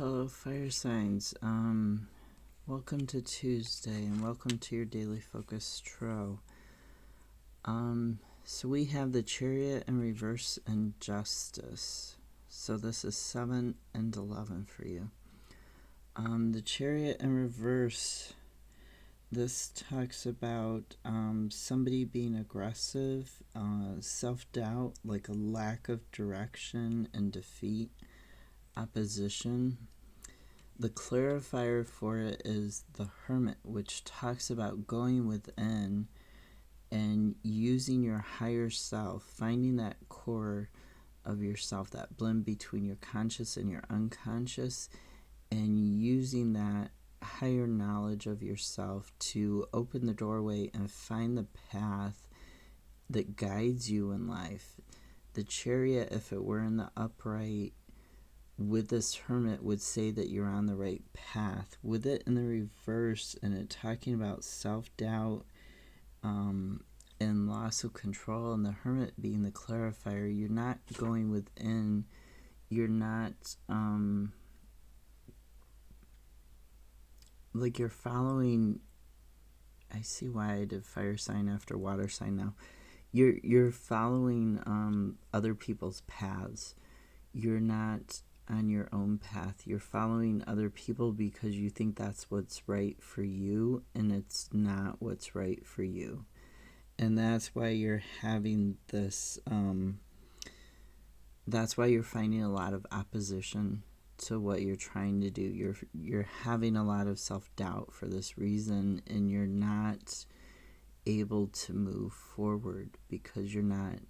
Hello, fire signs. Welcome to Tuesday and welcome to your daily focus tarot. So we have the Chariot in reverse and Justice. So this is 7 and 11 for you. The Chariot in reverse, this talks about somebody being aggressive, self-doubt, like a lack of direction and defeat, opposition. The clarifier for it is the Hermit, which talks about going within and using your higher self, finding that core of yourself, that blend between your conscious and your unconscious, and using that higher knowledge of yourself to open the doorway and find the path that guides you in life. The Chariot, if it were in the upright with this Hermit, would say that you're on the right path. With it in the reverse and it talking about self-doubt and loss of control, and the Hermit being the clarifier, you're not going within, you're not like you're following. I see why I did fire sign after water sign now. You're following other people's paths. You're not on your own path. You're following other people because you think that's what's right for you, and it's not what's right for you. And that's why you're having this that's why you're finding a lot of opposition to what you're trying to do. You're having a lot of self-doubt for this reason, and you're not able to move forward because you're not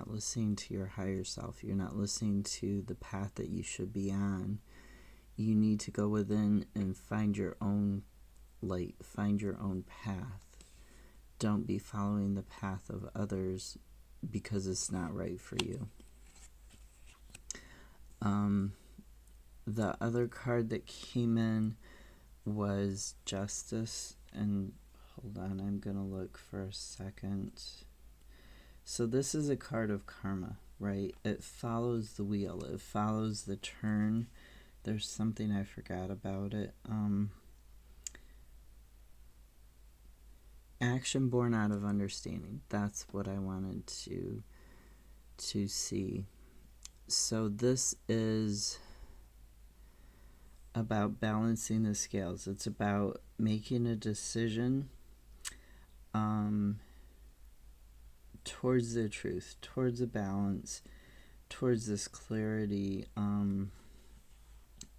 listening to your higher self. You're not listening to the path that you should be on. You need to go within and find your own light, find your own path. Don't be following the path of others because it's not right for you. The other card that came in was Justice, and hold on, I'm gonna look for a second. So this is a card of karma, right? It follows the wheel. It follows the turn. There's something I forgot about it. Action born out of understanding. That's what I wanted to see. So this is about balancing the scales. It's about making a decision towards the truth, towards a balance, towards this clarity,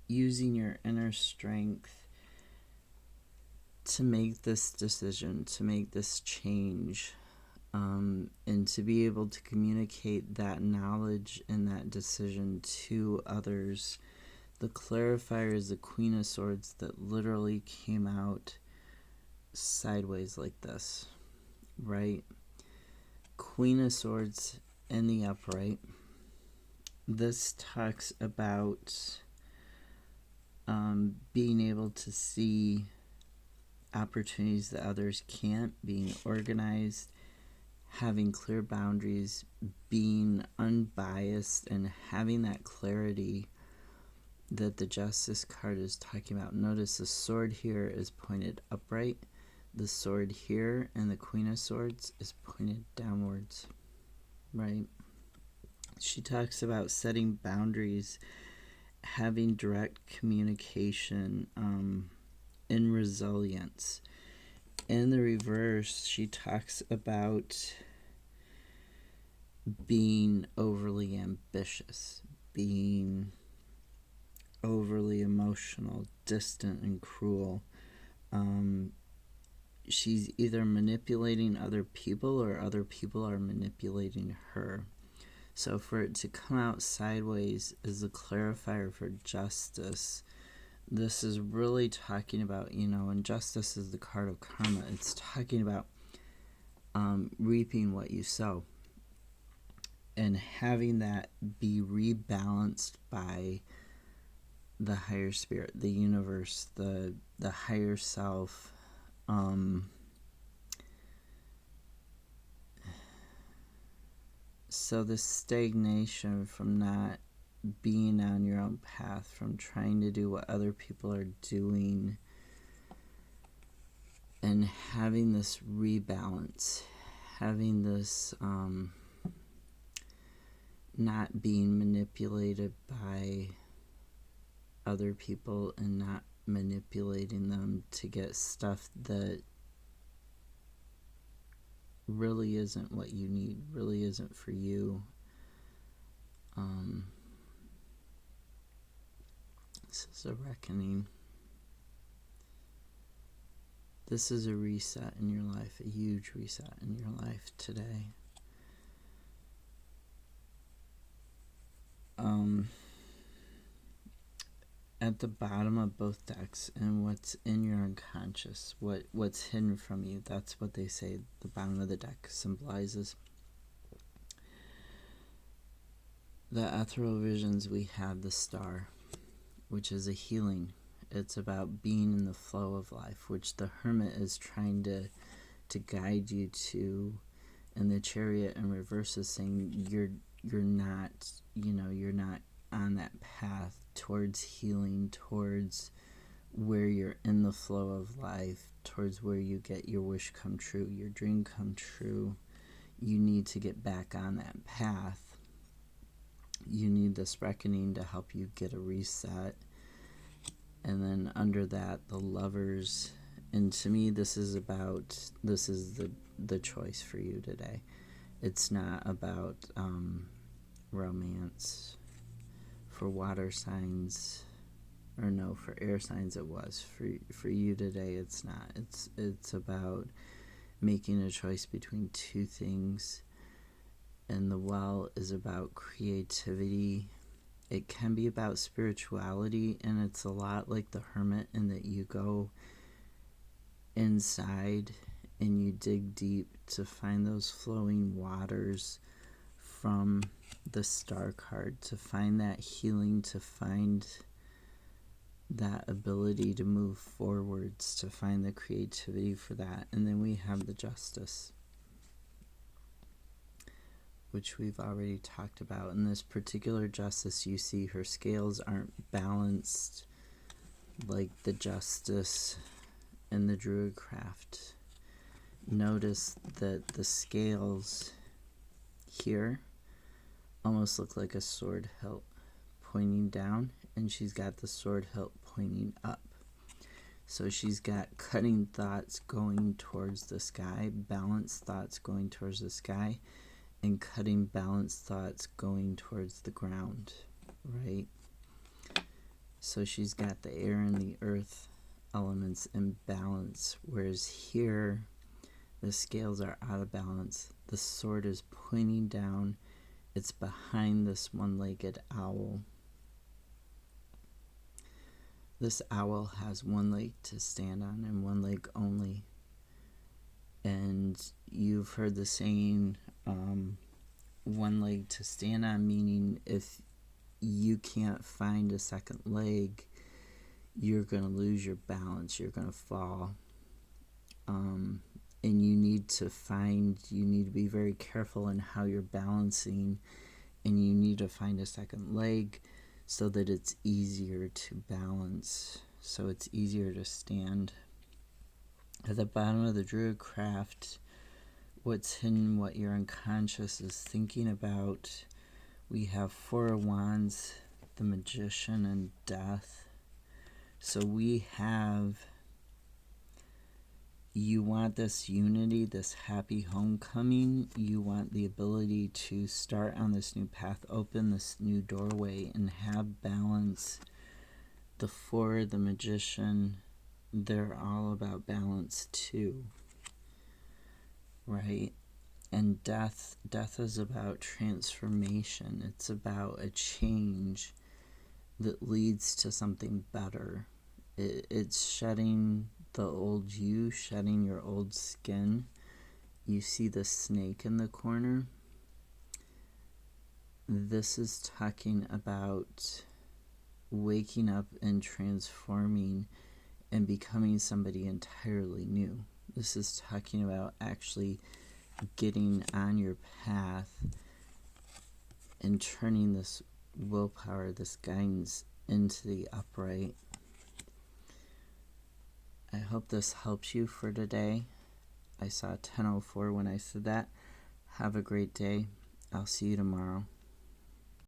using your inner strength to make this decision, to make this change, and to be able to communicate that knowledge and that decision to others. The clarifier is the Queen of Swords that literally came out sideways like this, right? Queen of Swords in the upright. This talks about being able to see opportunities that others can't, being organized, having clear boundaries, being unbiased, and having that clarity that the Justice card is talking about. Notice the sword here is pointed upright. The sword here and the Queen of Swords is pointed downwards, right? She talks about setting boundaries, having direct communication, and resilience. In the reverse, she talks about being overly ambitious, being overly emotional, distant, and cruel. She's either manipulating other people or other people are manipulating her. So for it to come out sideways is the clarifier for Justice. This is really talking about, and Justice is the card of karma. It's talking about reaping what you sow and having that be rebalanced by the higher spirit, the universe, the higher self. So the stagnation from not being on your own path, from trying to do what other people are doing, and having this rebalance, having this not being manipulated by other people and not manipulating them to get stuff that really isn't what you need, really isn't for you. This is a reckoning. This is a reset in your life, a huge reset in your life today. At the bottom of both decks, and what's in your unconscious, what's hidden from you, that's what they say the bottom of the deck symbolizes. The ethereal visions, we have the star, which is a healing. It's about being in the flow of life, which the hermit is trying to guide you to. And the chariot in reverse is saying you're not, you're not on that path towards healing, towards where you're in the flow of life, towards where you get your wish come true, your dream come true. You need to get back on that path. You need this reckoning to help you get a reset. And then under that, the lovers. And to me, this is the choice for you today. It's not about romance. For water signs, or no, for air signs it was. For you today, it's not. It's about making a choice between two things. And the well is about creativity. It can be about spirituality, and it's a lot like the hermit in that you go inside and you dig deep to find those flowing waters from the star card, to find that healing, to find that ability to move forwards, to find the creativity for that. And then we have the justice, which we've already talked about. In this particular justice, you see her scales aren't balanced like the justice in the Druid craft. Notice that the scales here almost look like a sword hilt pointing down, and she's got the sword hilt pointing up. So she's got cutting thoughts going towards the sky, balanced thoughts going towards the sky, and cutting balanced thoughts going towards the ground, right? So she's got the air and the earth elements in balance, whereas here the scales are out of balance. The sword is pointing down. It's behind this one-legged owl. This owl has one leg to stand on and one leg only. And you've heard the saying, one leg to stand on, meaning if you can't find a second leg, you're going to lose your balance, you're going to fall. And you need to be very careful in how you're balancing, and you need to find a second leg so that it's easier to balance, so it's easier to stand. At the bottom of the Druid craft, what's hidden, what your unconscious is thinking about, we have Four of Wands, the Magician, and Death. So we have, you want this unity, this happy homecoming. You want the ability to start on this new path, open this new doorway, and have balance. The Four, the Magician, they're all about balance too, right? And death is about transformation. It's about a change that leads to something better. It's shedding the old you, shedding your old skin. You see the snake in the corner. This is talking about waking up and transforming and becoming somebody entirely new. This is talking about actually getting on your path and turning this willpower, this guidance into the upright. I hope this helps you for today. I saw 10:04 when I said that. Have a great day. I'll see you tomorrow.